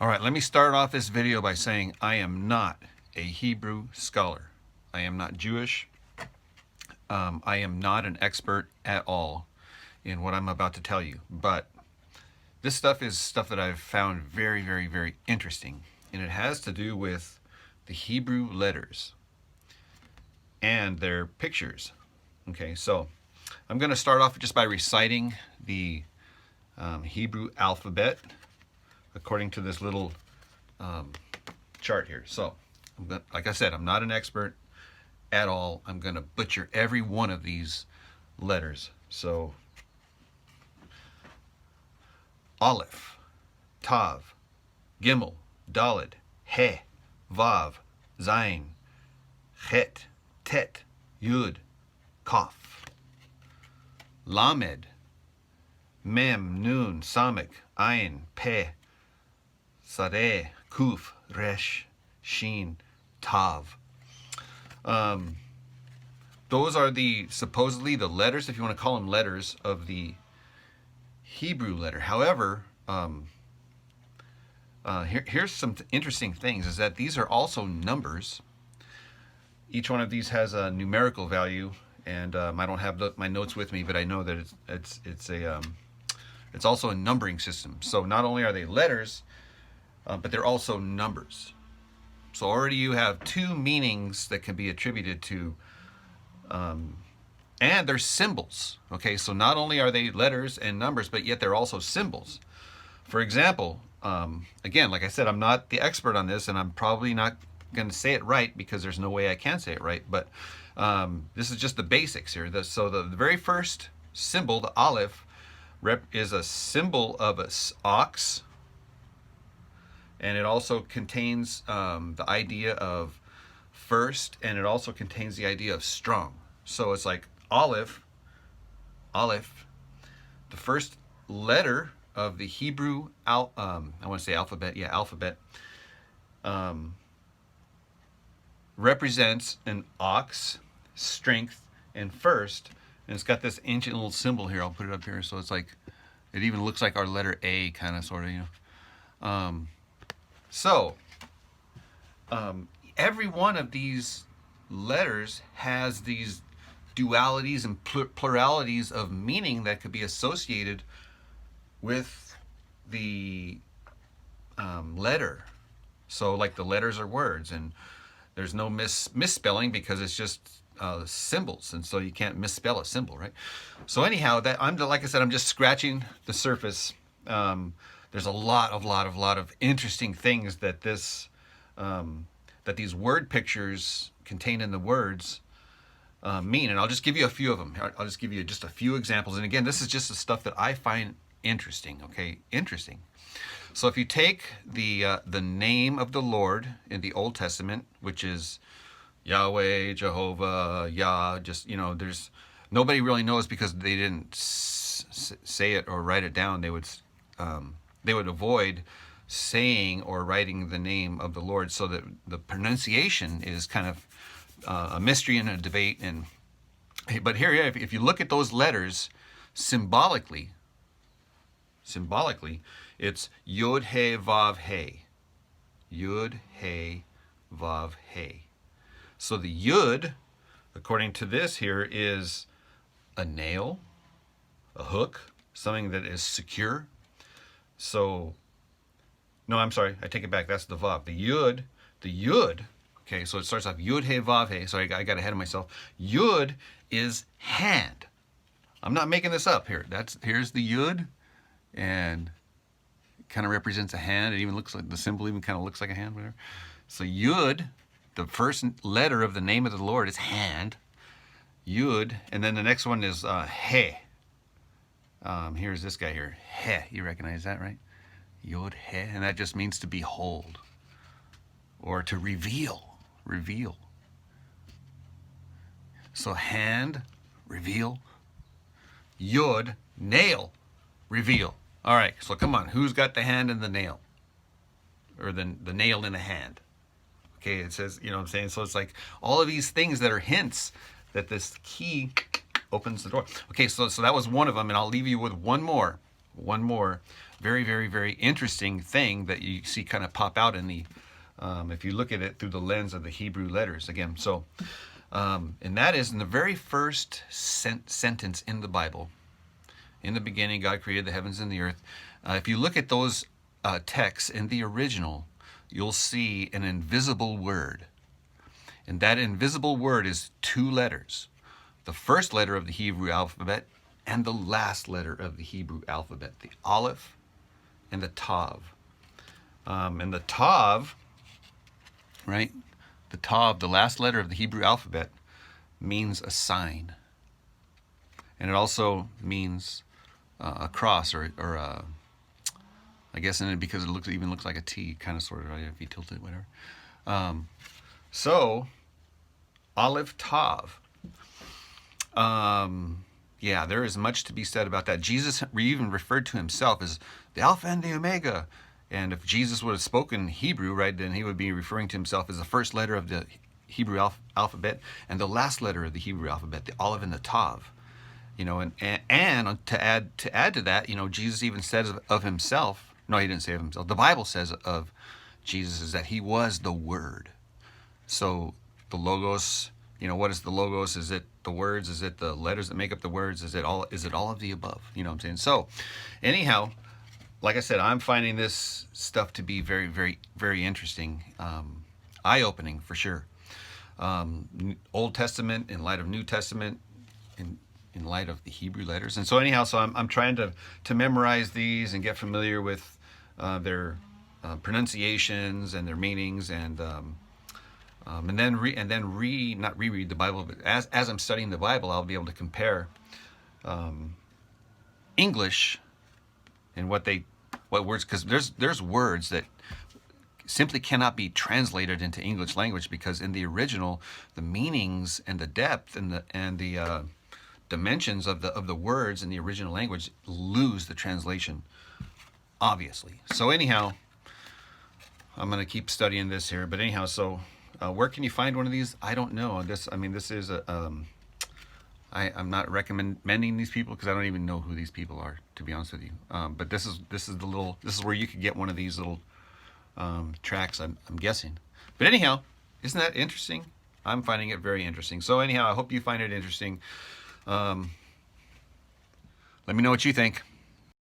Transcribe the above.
All right, let me start off this video by saying I am not a Hebrew scholar. I am not Jewish. I am not an expert at all in what I'm about to tell you, but this stuff is stuff that I've found very, very, very interesting, and it has to do with the Hebrew letters and their pictures. Okay, so I'm going to start off just by reciting the Hebrew alphabet according to this little chart here. So, like I said, I'm not an expert at all. I'm going to butcher every one of these letters. So, Aleph, Tav, Gimel, Daled, He, Vav, Zayin, Chet, Tet, Yud, Kaf, Lamed, Mem, Nun, Samek, Ayin, Pe, Sareh, Kuf, Resh, Shin, Tav. Those are supposedly the letters, if you want to call them letters, of the Hebrew letter. However, here's some interesting things, is that these are also numbers. Each one of these has a numerical value, and I don't have my notes with me, but I know that it's also a numbering system. So not only are they letters, but they're also numbers. So already you have two meanings that can be attributed to, and they're symbols. Okay, so not only are they letters and numbers, but yet they're also symbols. For example, again, like I said, I'm not the expert on this, and I'm probably not going to say it right because there's no way I can say it right, but this is just the basics here. So the very first symbol, the Aleph, is a symbol of an ox, and it also contains the idea of first, and it also contains the idea of strong. So it's like Aleph, the first letter of the Hebrew I want to say alphabet, alphabet, represents an ox, strength, and first. And it's got this ancient little symbol here. I'll put it up here. So it's like, it even looks like our letter A, kind of, sort of, you know. Every one of these letters has these dualities and pluralities of meaning that could be associated with the letter. So like the letters are words, and there's no misspelling because it's just symbols, and so you can't misspell a symbol, right? So anyhow, like I said, I'm just scratching the surface. There's a lot of interesting things that that these word pictures contained in the words mean, and I'll just give you a few of them. I'll just give you just a few examples. And again, this is just the stuff that I find interesting. Okay, interesting. So if you take the name of the Lord in the Old Testament, which is Yahweh, Jehovah, Yah, just, you know, there's nobody really knows because they didn't say it or write it down. They would avoid saying or writing the name of the Lord, so that the pronunciation is kind of a mystery and a debate. But here, if you look at those letters symbolically, it's Yud He Vav He, Yud He Vav He. So the Yud, according to this here, is a nail, a hook, something that is secure. So, no, I'm sorry, I take it back. That's the Vav. The Yud. Okay, so it starts off Yud He Vav He. Sorry, I got ahead of myself. Yud is hand. I'm not making this up here. Here's the Yud, and it kind of represents a hand. It even looks like the symbol even kind of looks like a hand, whatever. So Yud, the first letter of the name of the Lord, is hand. Yud, and then the next one is He. Here's this guy here, He. You recognize that, right? Yod He, and that just means to behold or to reveal. So hand, reveal. Yod, nail, reveal. All right, so come on, who's got the hand and the nail, or the nail in the hand? Okay, it says, you know what I'm saying? So it's like all of these things that are hints that this key opens the door. Okay, so that was one of them, and I'll leave you with one more. very, very, very interesting thing that you see kind of pop out in the, if you look at it through the lens of the Hebrew letters again. So, and that is in the very first sentence in the Bible. In the beginning, God created the heavens and the earth. If you look at those texts in the original, you'll see an invisible word. And that invisible word is 2 letters. The first letter of the Hebrew alphabet and the last letter of the Hebrew alphabet, the Aleph and the Tav. And the Tav, right? The Tav, the last letter of the Hebrew alphabet, means a sign. And it also means a cross or a, I guess in it because it even looks like a T, kind of sort of, right? If you tilt it, whatever. So, Aleph Tav. Yeah, there is much to be said about that. Jesus even referred to himself as the Alpha and the Omega. And if Jesus would have spoken Hebrew, right, then he would be referring to himself as the first letter of the Hebrew alphabet and the last letter of the Hebrew alphabet, the Aleph and the Tav. You know, and to add to that, you know, Jesus even says of himself. No, he didn't say of himself. The Bible says of Jesus is that he was the Word. So the Logos, you know, what is the Logos? Is it the words? Is it the letters that make up the words? Is it all of the above? You know what I'm saying? So anyhow, like I said, I'm finding this stuff to be very, very, very interesting, eye-opening for sure. Old Testament in light of New Testament, in light of the Hebrew letters. And so anyhow, so I'm trying to memorize these and get familiar with their pronunciations and their meanings, and then not reread the Bible, but as I'm studying the Bible, I'll be able to compare English and what words, because there's words that simply cannot be translated into English language, because in the original, the meanings and the depth and the dimensions of the words in the original language lose the translation, obviously. So anyhow, I'm going to keep studying this here. But anyhow, so where can you find one of these? I don't know. This is I'm not recommending these people because I don't even know who these people are, to be honest with you. But this is where you could get one of these little tracks, I'm guessing. But anyhow, isn't that interesting? I'm finding it very interesting. So anyhow, I hope you find it interesting. Let me know what you think.